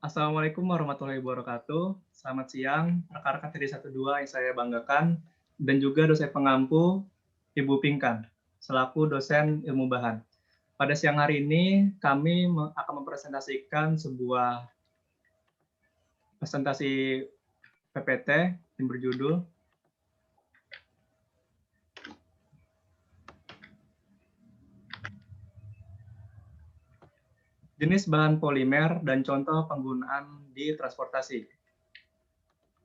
Assalamualaikum warahmatullahi wabarakatuh. Selamat siang, rekan-rekan TD12 yang saya banggakan, dan juga dosen pengampu Ibu Pinkan, selaku dosen ilmu bahan. Pada siang hari ini, kami akan mempresentasikan sebuah presentasi PPT yang berjudul Jenis Bahan Polimer dan Contoh Penggunaan di Transportasi.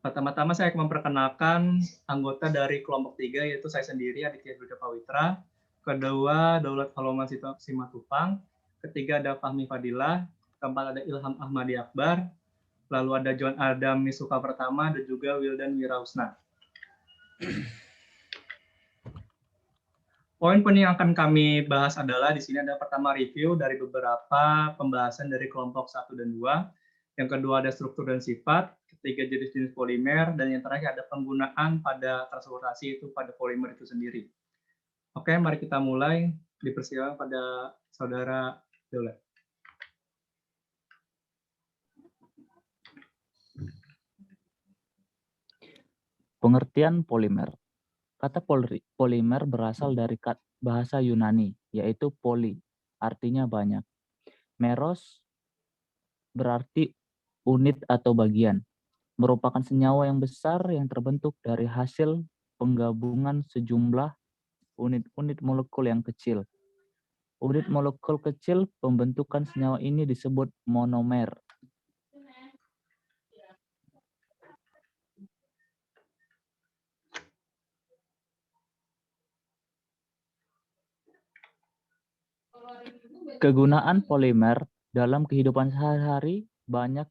Pertama-tama saya akan memperkenalkan anggota dari kelompok 3, yaitu saya sendiri, Aditya Duda Pawitra. Kedua, Daulat Haloman Simatupang. Ketiga, ada Fahmi Fadilah. Keempat, ada Ilham Ahmadi Akbar. Lalu ada John Adam Misuka Pertama, dan juga Wildan Wirausna. Poin-poin yang akan kami bahas adalah di sini ada pertama review dari beberapa pembahasan dari kelompok 1 dan 2. Yang kedua ada struktur dan sifat, ketiga jenis-jenis polimer, dan yang terakhir ada penggunaan pada transportasi itu pada polimer itu sendiri. Oke, mari kita mulai. Dipersilakan pada Saudara Daulat. Pengertian polimer. Kata polimer berasal dari bahasa Yunani, yaitu poli, artinya banyak. Meros berarti unit atau bagian, merupakan senyawa yang besar yang terbentuk dari hasil penggabungan sejumlah unit-unit molekul yang kecil. Unit molekul kecil pembentukan senyawa ini disebut monomer. Kegunaan polimer dalam kehidupan sehari-hari banyak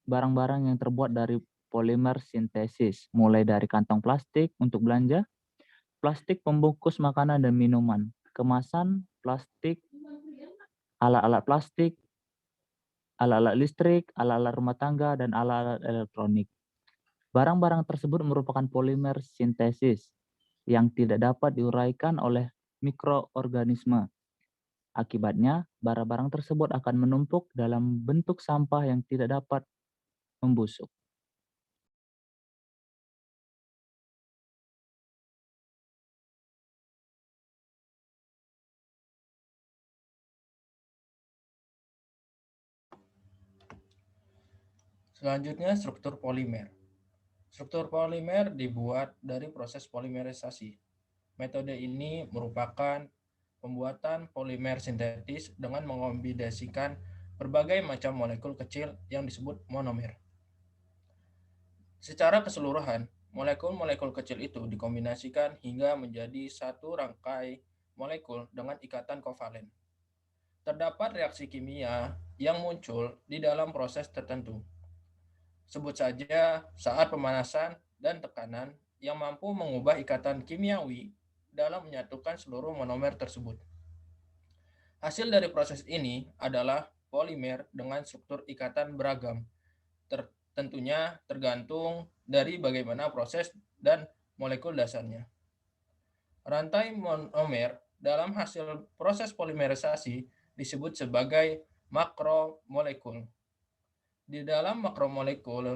barang-barang yang terbuat dari polimer sintesis, mulai dari kantong plastik untuk belanja, plastik pembungkus makanan dan minuman, kemasan plastik, alat-alat plastik, alat-alat listrik, alat-alat rumah tangga, dan alat-alat elektronik. Barang-barang tersebut merupakan polimer sintesis yang tidak dapat diuraikan oleh mikroorganisme. Akibatnya, barang-barang tersebut akan menumpuk dalam bentuk sampah yang tidak dapat membusuk. Selanjutnya, struktur polimer. Struktur polimer dibuat dari proses polimerisasi. Metode ini merupakan pembuatan polimer sintetis dengan mengombinasikan berbagai macam molekul kecil yang disebut monomer. Secara keseluruhan, molekul-molekul kecil itu dikombinasikan hingga menjadi satu rangkai molekul dengan ikatan kovalen. Terdapat reaksi kimia yang muncul di dalam proses tertentu. Sebut saja saat pemanasan dan tekanan yang mampu mengubah ikatan kimiawi dalam menyatukan seluruh monomer tersebut. Hasil dari proses ini adalah polimer dengan struktur ikatan beragam, tentunya tergantung dari bagaimana proses dan molekul dasarnya. Rantai monomer dalam hasil proses polimerisasi disebut sebagai makromolekul. Di dalam makromolekul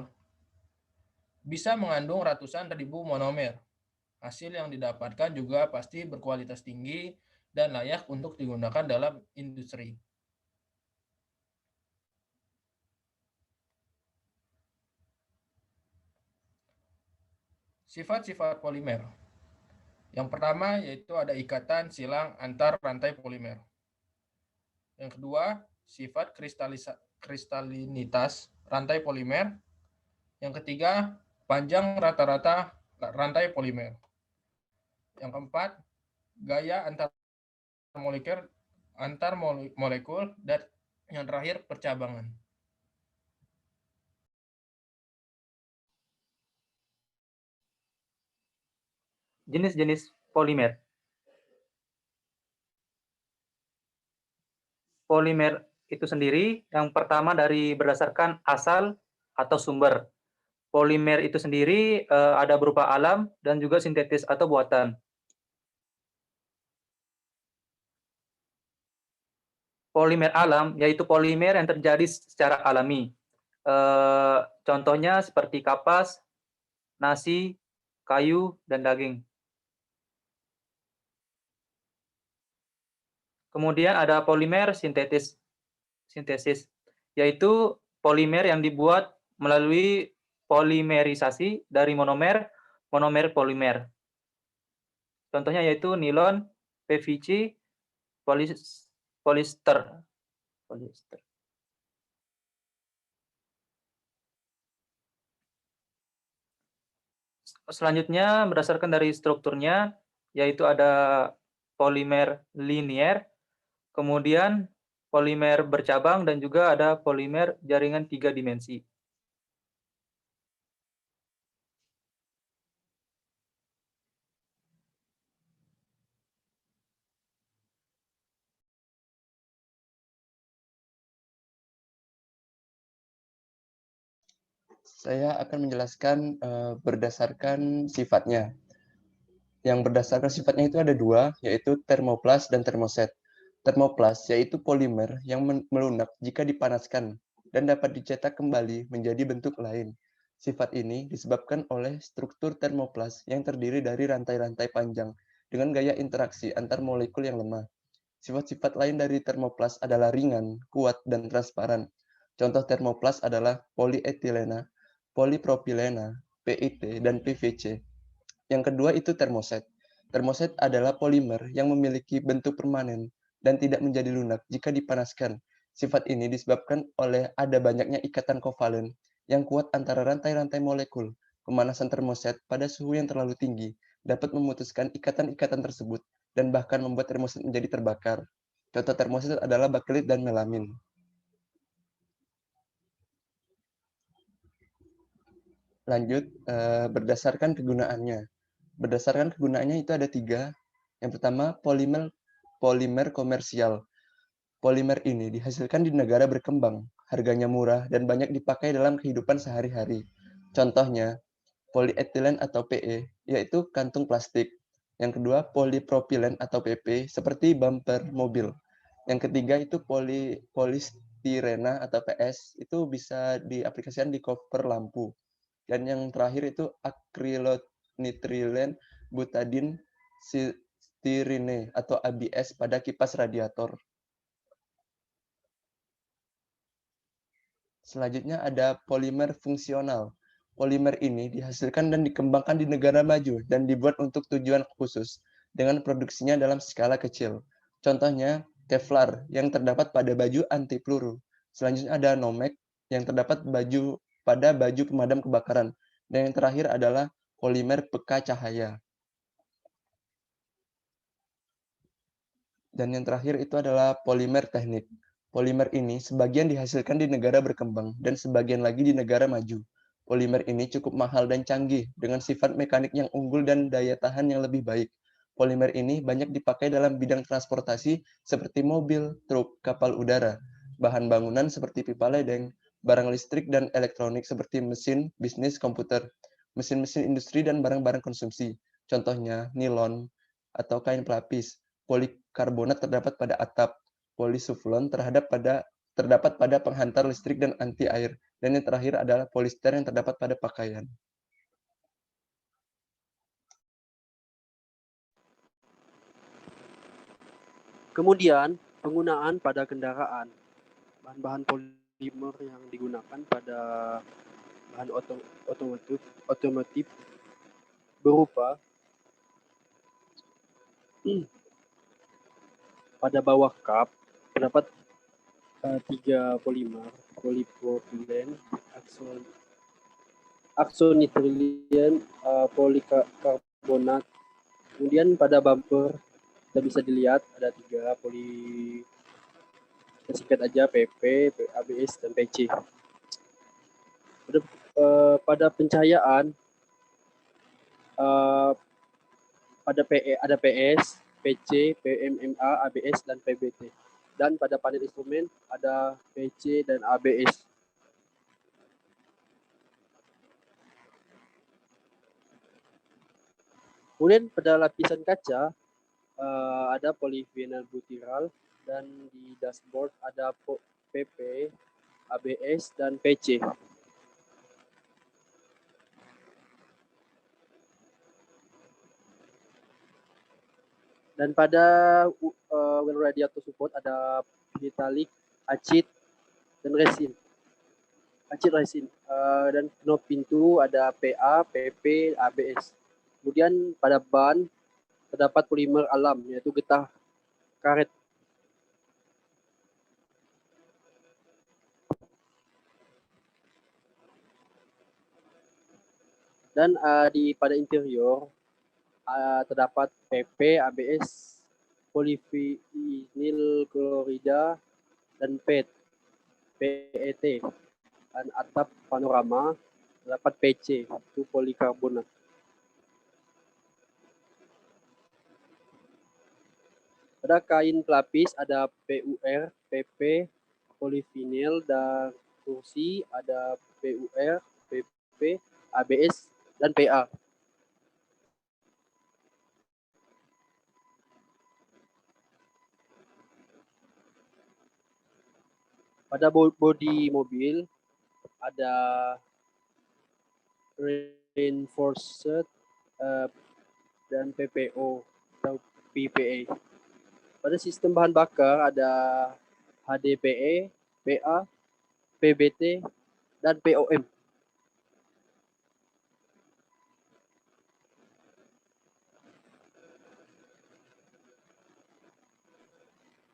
bisa mengandung ratusan ribu monomer. Hasil yang didapatkan juga pasti berkualitas tinggi dan layak untuk digunakan dalam industri. Sifat-sifat polimer. Yang pertama yaitu ada ikatan silang antar rantai polimer. Yang kedua, sifat kristalinitas rantai polimer. Yang ketiga, panjang rata-rata rantai polimer. Yang keempat, gaya antar molekul, dan yang terakhir percabangan. Jenis-jenis polimer. Polimer itu sendiri yang pertama dari berdasarkan asal atau sumber. Polimer itu sendiri ada berupa alam dan juga sintetis atau buatan. Polimer alam yaitu polimer yang terjadi secara alami. Contohnya seperti kapas, nasi, kayu, dan daging. Kemudian ada polimer sintesis, yaitu polimer yang dibuat melalui polimerisasi dari monomer polimer. Contohnya yaitu nilon, PVC, polyester. Selanjutnya berdasarkan dari strukturnya, yaitu ada polimer linier, kemudian polimer bercabang, dan juga ada polimer jaringan 3 dimensi. Saya akan menjelaskan berdasarkan sifatnya. Yang berdasarkan sifatnya itu ada dua, yaitu termoplas dan termoset. Termoplas yaitu polimer yang melunak jika dipanaskan dan dapat dicetak kembali menjadi bentuk lain. Sifat ini disebabkan oleh struktur termoplas yang terdiri dari rantai-rantai panjang dengan gaya interaksi antar molekul yang lemah. Sifat-sifat lain dari termoplas adalah ringan, kuat, dan transparan. Contoh termoplas adalah polietilena, polipropilena, PIT, dan PVC. Yang kedua itu termoset. Termoset adalah polimer yang memiliki bentuk permanen dan tidak menjadi lunak jika dipanaskan. Sifat ini disebabkan oleh ada banyaknya ikatan kovalen yang kuat antara rantai-rantai molekul. Pemanasan termoset pada suhu yang terlalu tinggi dapat memutuskan ikatan-ikatan tersebut dan bahkan membuat termoset menjadi terbakar. Contoh termoset adalah bakelit dan melamin. Lanjut, berdasarkan kegunaannya. Berdasarkan kegunaannya itu ada 3. Yang pertama, polimer komersial. Polimer ini dihasilkan di negara berkembang, harganya murah, dan banyak dipakai dalam kehidupan sehari-hari. Contohnya, polietilen atau PE, yaitu kantung plastik. Yang kedua, polipropilen atau PP, seperti bumper mobil. Yang ketiga itu polistirena atau PS, itu bisa diaplikasikan di cover lampu. Dan yang terakhir itu akrilonitrilen butadin stirine atau ABS pada kipas radiator. Selanjutnya ada polimer fungsional. Polimer ini dihasilkan dan dikembangkan di negara maju dan dibuat untuk tujuan khusus dengan produksinya dalam skala kecil. Contohnya Kevlar yang terdapat pada baju anti peluru. Selanjutnya ada Nomex yang terdapat pada baju pemadam kebakaran. Dan yang terakhir adalah polimer peka cahaya. Dan yang terakhir itu adalah polimer teknik. Polimer ini sebagian dihasilkan di negara berkembang dan sebagian lagi di negara maju. Polimer ini cukup mahal dan canggih dengan sifat mekanik yang unggul dan daya tahan yang lebih baik. Polimer ini banyak dipakai dalam bidang transportasi seperti mobil, truk, kapal udara, bahan bangunan seperti pipa ledeng, barang listrik dan elektronik seperti mesin, bisnis, komputer, mesin-mesin industri dan barang-barang konsumsi. Contohnya nilon atau kain pelapis. Polikarbonat terdapat pada atap. Polisuflon terdapat pada penghantar listrik dan anti air. Dan yang terakhir adalah polister yang terdapat pada pakaian. Kemudian, penggunaan pada kendaraan. Bahan-bahan polimer yang digunakan pada bahan otomotif berupa pada bawah kap terdapat 3 polimer, polipropilen, aksonitrilen, polikarbonat. Kemudian pada bumper kita bisa dilihat ada 3 kita singkat aja PP, ABS, dan PC. Pada pencahayaan pada PE ada PS, PC, PMMA, ABS, dan PBT. Dan pada panel instrumen ada PC dan ABS. Kemudian pada lapisan kaca ada polyvinyl butyral dan di dashboard ada PP, ABS, dan PC. Dan pada wheel radiator support ada metalik, acid, dan resin. Acid resin. Dan knob pintu ada PA, PP, ABS. Kemudian pada ban terdapat polimer alam, yaitu getah karet. Dan pada interior terdapat PP, ABS, polyvinyl klorida, dan PET. Dan atap panorama terdapat PC, itu polikarbonat. Pada kain pelapis ada PUR, PP, polyvinyl, dan kursi ada PUR, PP, ABS, dan PA. Pada bodi mobil ada reinforced dan PPO atau PPA. Pada sistem bahan bakar ada HDPE, PA, PBT, dan POM.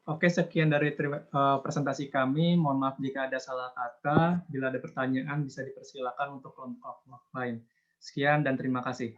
Oke, sekian dari presentasi kami. Mohon maaf jika ada salah kata. Bila ada pertanyaan, bisa dipersilakan untuk kelompok lain. Sekian dan terima kasih.